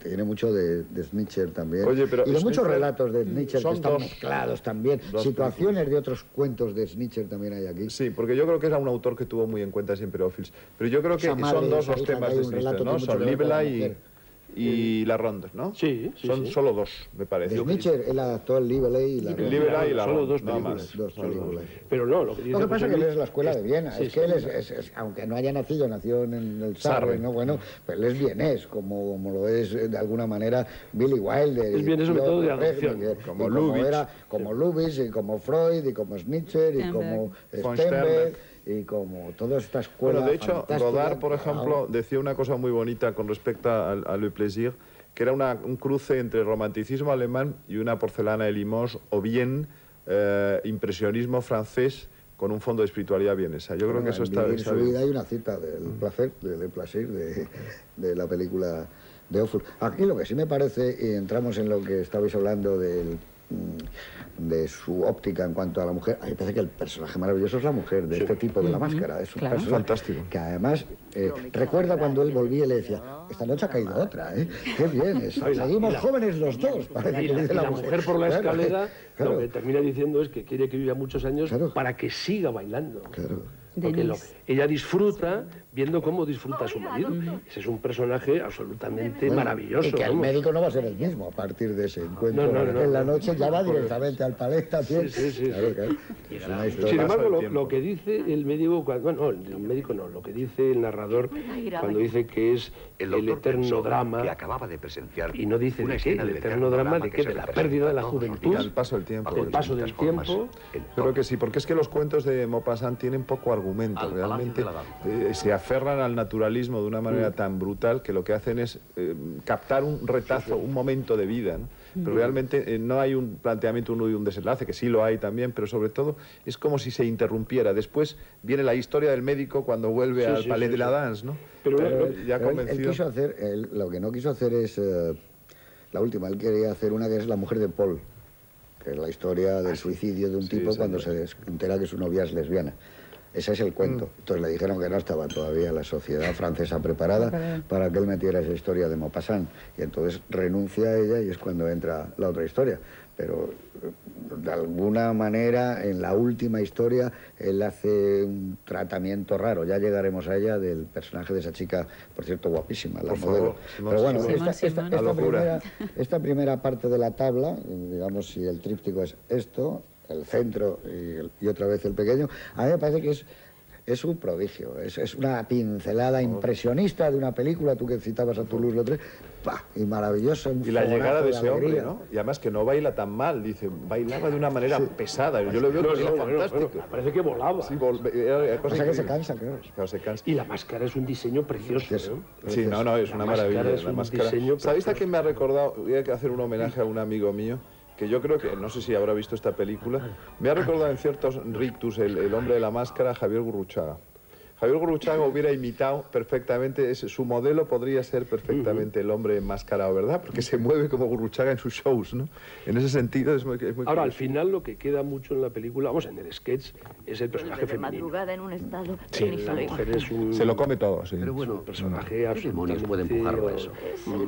tiene mucho de Snitcher también. Oye, pero y de muchos Snitcher, relatos de Snitcher que están dos, mezclados también. Situaciones de otros cuentos de Snitcher también hay aquí. Sí, porque yo creo que era un autor que tuvo muy en cuenta siempre Ophuls. Pero yo creo que son dos los temas de Snitcher, ¿no? Son Libela y La Ronde, ¿no? Sí, son solo dos, me parece. De Snitcher, el actual Lively y La Ronde. Lively y La Solo Ronde, dos nada películas. más. Dos películas. Pero no, lo que dice Lo que pasa es que él es la escuela es- de Viena. sí, Es que él aunque no haya nacido en el Sarre, ¿no? Bueno, pero él es vienés, como lo es de alguna manera Billy Wilder. Es vienés sobre todo de adopción. Como como Lubitsch, y como Freud, y como Snitcher, y como Von Sternberg, y como toda esta escuela. Bueno, de hecho, fantástica. Godard, por ejemplo, decía una cosa muy bonita con respecto a Le Plaisir, que era un cruce entre romanticismo alemán y una porcelana de Limoges, o bien impresionismo francés con un fondo de espiritualidad vienesa. Yo creo que eso está En su bien. vida hay una cita del placer, de Plaisir, de la película de Ophuls. Aquí lo que sí me parece, y entramos en lo que estabais hablando de su óptica en cuanto a la mujer, a mí me parece que el personaje maravilloso es la mujer de este tipo de La Máscara. Es un personaje Fantástico. que además recuerda cuando él volvía y le decía, esta noche ha caído otra, ¿eh? Qué bien, seguimos jóvenes los dos. Parece Y que dice la mujer por la Claro, escalera claro. lo que termina diciendo es que quiere que viva muchos años Claro. para que siga bailando. Claro. Porque ella disfruta viendo cómo disfruta su marido. Ese es un personaje absolutamente maravilloso. Y que el vamos. médico no va a ser el mismo a partir de ese encuentro. No, En la noche ya va directamente al palé también. Sí. Claro. Es una historia. Sin embargo, lo que dice el médico, lo que dice el narrador cuando dice que es el eterno drama, que acababa de presenciar y no dice una de qué, escena el del eterno drama de que qué, se de la representa pérdida de la todos los juventud, días Al paso del tiempo. del paso del distintas formas, tiempo. Creo que sí, porque es que los cuentos de Maupassant tienen poco argumento, Al realmente Palacio de la Danza. se aferran al naturalismo de una manera tan brutal que lo que hacen es captar un retazo, un momento de vida, ¿no? Pero realmente no hay un planteamiento, un nudo y un desenlace, que sí lo hay también, pero sobre todo es como si se interrumpiera. Después viene la historia del médico cuando vuelve al Palais de la Danse, ¿no? Pero ya Pero él convencido. quiso hacer, lo que no quiso hacer es la última, él quería hacer una que es La mujer de Paul, que es la historia del suicidio de un tipo cuando se entera que su novia es lesbiana. Ese es el cuento. Entonces le dijeron que no estaba todavía la sociedad francesa preparada para que él metiera esa historia de Maupassant. Y entonces renuncia a ella y es cuando entra la otra historia. Pero de alguna manera, en la última historia, él hace un tratamiento raro. Ya llegaremos a ella del personaje de esa chica, por cierto, guapísima, la modelo. Pero bueno, esta primera parte de la tabla, digamos, si el tríptico es esto, el centro y otra vez el pequeño, a mí me parece que es un prodigio, es una pincelada impresionista de una película, tú que citabas a Toulouse-Lautrec, y maravilloso. Y la llegada de ese hombre, alegría. ¿no? Y además que no baila tan mal, dice, bailaba de una manera pesada. Yo lo veo que era fantástico. parece que volaba. Sí, O sea que se cansa, claro. Claro, se cansa. Y la máscara es un diseño precioso. Sí, no, es una maravilla. es La un máscara. diseño ¿Sabéis a precioso. quién me ha recordado? Voy a hacer un homenaje a un amigo mío, que yo creo que, no sé si habrá visto esta película, me ha recordado en ciertos rictus el hombre de la máscara, Javier Gurruchaga. Javier Gurruchaga hubiera imitado perfectamente, su modelo podría ser perfectamente el hombre enmascarado, ¿verdad? Porque se mueve como Gurruchaga en sus shows, ¿no? En ese sentido es muy Ahora, al curioso. final lo que queda mucho en la película, vamos, en el sketch, es el personaje De femenino. madrugada en un estado Sí, la mujer es un... Se lo come todo, sí. Pero un bueno, personaje ¿qué demonios puede empujarlo a eso?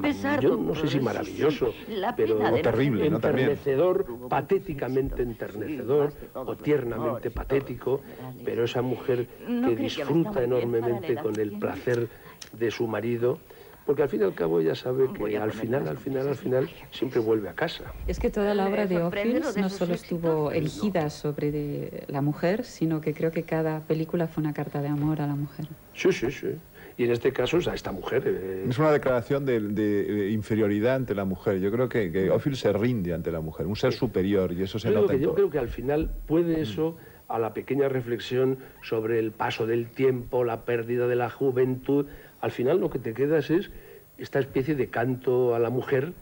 pesar, Yo no sé si maravilloso, la pero pena de no terrible, ¿no? También. enternecedor, patéticamente enternecedor o tiernamente patético, pero esa mujer No que cree que disfruta está muy bien para la enormemente edad con que el tiene. placer de su marido, porque al fin y al cabo ella sabe que al final siempre vuelve a casa. Es que toda la obra de sorprende lo Ophuls de no sus solo éxitos, estuvo pero erigida sobre la mujer, sino que creo que cada película fue una carta de amor a la mujer. Sí. Y en este caso, o sea, esta mujer... Es una declaración de inferioridad ante la mujer. Yo creo que Ophuls se rinde ante la mujer, un ser superior, y eso se nota en yo todo. creo que al final puede eso, a la pequeña reflexión sobre el paso del tiempo, la pérdida de la juventud, al final lo que te quedas es esta especie de canto a la mujer,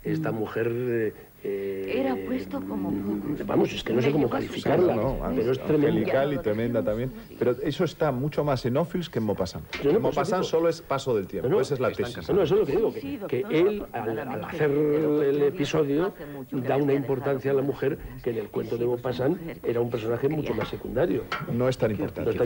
esta mujer Era puesto como pocos. Vamos, es que no sé cómo calificarla, pero es tremenda. Angelical y tremenda también. Pero eso está mucho más en Ophuls que en Maupassant. En Maupassant solo es paso del tiempo, esa es la tesis. No, eso es lo que digo, que él, al hacer el episodio, da una importancia a la mujer que en el cuento de Maupassant era un personaje mucho más secundario. No es tan importante.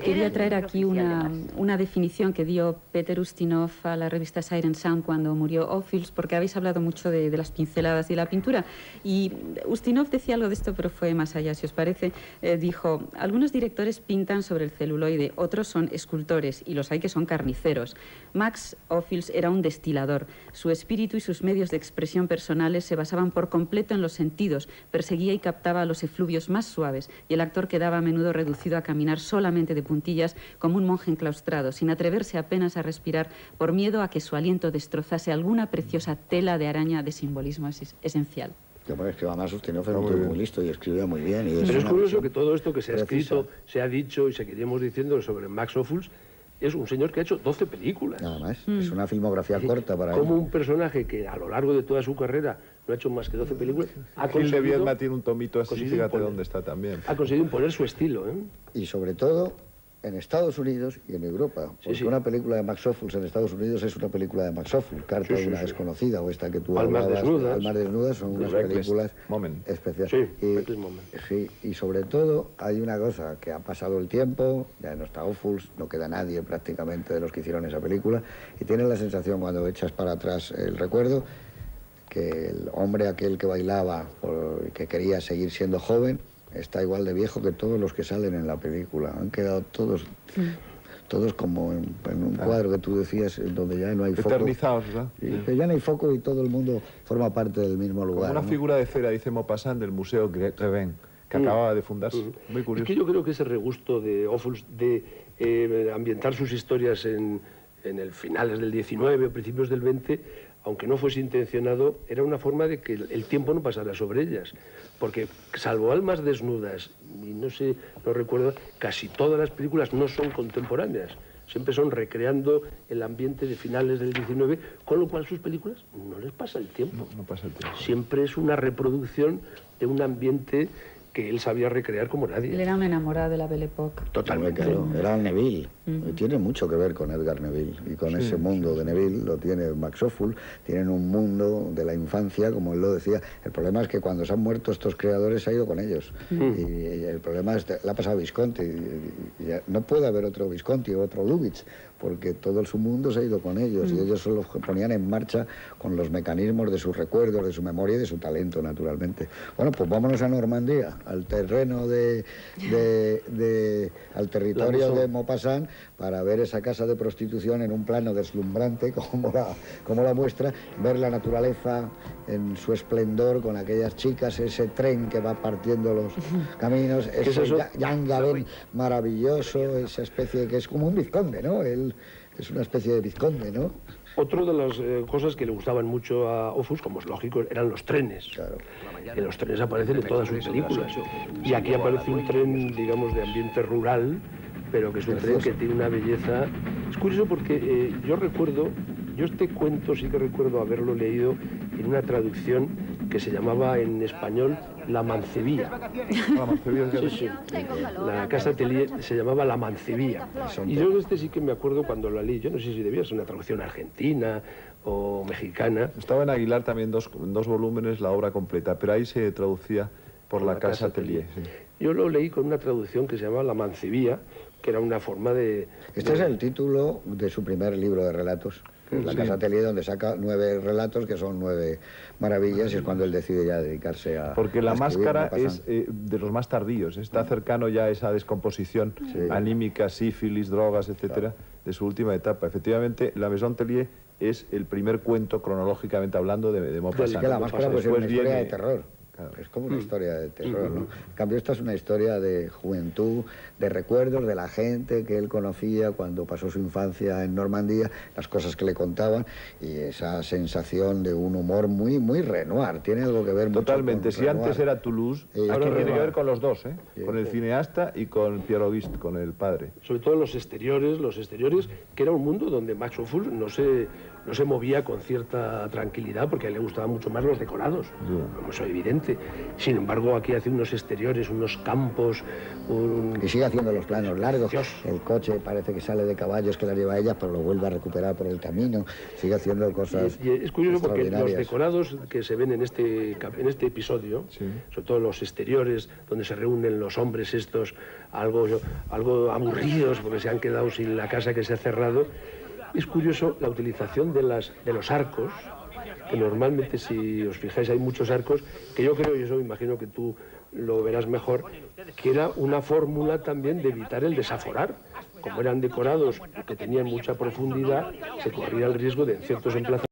Quería traer aquí una definición que dio Peter Ustinov a la revista Siren Sound cuando murió Ophuls, porque habéis hablado mucho de las pinceladas y la pintura. Y Ustinov decía algo de esto, pero fue más allá, si os parece. Dijo, algunos directores pintan sobre el celuloide, otros son escultores, y los hay que son carniceros. Max Ophuls era un destilador. Su espíritu y sus medios de expresión personales se basaban por completo en los sentidos, perseguía y captaba los efluvios más suaves, y el actor quedaba a menudo reducido a caminar solamente de puntillas como un monje enclaustrado, sin atreverse apenas a respirar por miedo a que su aliento destrozase alguna preciosa tela de araña de simbolismo esencial. Yo me escribía más Ustinov, era un tío muy listo y escribía muy bien. Y pero es curioso que todo esto que se ha precisa. escrito, se ha dicho y seguiremos diciendo sobre Max Ophuls, es un señor que ha hecho 12 películas. Nada más. Es una filmografía corta para él. Como un personaje que a lo largo de toda su carrera no ha hecho más que 12 películas, Gil de Viedma tiene un tomito así, fíjate dónde está también. Ha conseguido imponer su estilo, ¿eh? Y sobre todo en Estados Unidos y en Europa. Porque una película de Max Ophuls en Estados Unidos es una película de Max Ophuls. Carta de una desconocida, o esta que tú Almas hablabas. desnudas. Almas desnudas son unas películas especiales. Y sobre todo hay una cosa, que ha pasado el tiempo, ya no está Ophuls, no queda nadie prácticamente de los que hicieron esa película, y tienes la sensación cuando echas para atrás el recuerdo que el hombre aquel que bailaba, que quería seguir siendo joven, está igual de viejo que todos los que salen en la película. Han quedado todos como en un cuadro que tú decías, donde ya no hay foco. Eternizados, ¿verdad? Que ya no hay foco y todo el mundo forma parte del mismo lugar. Como una figura de cera, dice Maupassant, del Museo Greven, que acababa de fundarse. Muy curioso. Es que yo creo que ese regusto de Ophuls de ambientar sus historias en el finales del 19 o principios del 20, aunque no fuese intencionado, era una forma de que el tiempo no pasara sobre ellas. Porque, salvo Almas desnudas, y no recuerdo, casi todas las películas no son contemporáneas. Siempre son recreando el ambiente de finales del 19, con lo cual sus películas no les pasa el tiempo. No pasa el tiempo. Siempre es una reproducción de un ambiente que él sabía recrear como nadie. Él era un enamorado de la Belle Époque. Totalmente. Claro, era Neville. Tiene mucho que ver con Edgar Neville. Y con ese mundo de Neville lo tiene Max Ophuls. Tienen un mundo de la infancia, como él lo decía. El problema es que cuando se han muerto estos creadores, se ha ido con ellos. Y el problema es que le ha pasado a Visconti. Y no puede haber otro Visconti o otro Lubitsch, porque todo su mundo se ha ido con ellos. Y ellos solo ponían en marcha con los mecanismos de sus recuerdos, de su memoria y de su talento, naturalmente. Bueno, pues vámonos a Normandía, al terreno al territorio de Maupassant, para ver esa casa de prostitución en un plano deslumbrante como la muestra, ver la naturaleza en su esplendor con aquellas chicas, ese tren que va partiendo los caminos, ese Yangaben maravilloso, esa especie que es como un vizconde, ¿no? Él es una especie de vizconde, ¿no? Otra de las cosas que le gustaban mucho a Ophuls, como es lógico, eran los trenes. Claro. Que los trenes aparecen en todas sus películas. Y aquí aparece un tren, digamos, de ambiente rural, pero que es un tren que tiene una belleza. Es curioso porque yo este cuento sí que recuerdo haberlo leído en una traducción que se llamaba en español La Mancebía. La Mancebía, sí. La casa Atelier se llamaba La Mancebía. Y yo sí que me acuerdo cuando la leí, yo no sé si debía ser una traducción argentina o mexicana. Estaba en Aguilar también dos volúmenes, la obra completa, pero ahí se traducía por la casa Atelier. Sí. Yo lo leí con una traducción que se llamaba La Mancebía, que era una forma de... Este es el título de su primer libro de relatos. La Casa Atelier, donde saca 9 relatos, que son 9 maravillas, y es cuando él decide ya dedicarse a... Porque La Máscara es de los más tardíos, está cercano ya a esa descomposición anímica, sífilis, drogas, etcétera, de su última etapa. Efectivamente, La Maison Atelier es el primer cuento, cronológicamente hablando, de Maupassant. Es que La Máscara pues, es una historia de terror. Claro. Es como una historia de terror, ¿no? En cambio, esta es una historia de juventud, de recuerdos de la gente que él conocía cuando pasó su infancia en Normandía, las cosas que le contaban, y esa sensación de un humor muy, muy Renoir. Tiene algo que ver mucho Totalmente. con Si Renoir. antes era Toulouse, ahora tiene que ver con los dos, ¿eh? Con el cineasta y con Pierre Auguste, con el padre. Sobre todo los exteriores, que era un mundo donde Max Ophuls no no se movía con cierta tranquilidad porque a él le gustaban mucho más los decorados, como eso es evidente. Sin embargo, aquí hace unos exteriores, unos campos... Y sigue haciendo los planos largos. Dios. El coche parece que sale de caballos que las lleva ella, pero lo vuelve a recuperar por el camino. Sigue haciendo cosas Y es curioso porque los extraordinarias. decorados que se ven en este episodio, sobre todo los exteriores, donde se reúnen los hombres estos, algo aburridos porque se han quedado sin la casa que se ha cerrado, es curioso la utilización de los arcos, que normalmente, si os fijáis, hay muchos arcos, que yo creo, y eso me imagino que tú lo verás mejor, que era una fórmula también de evitar el desaforar. Como eran decorados que tenían mucha profundidad, se corría el riesgo de en ciertos emplazamientos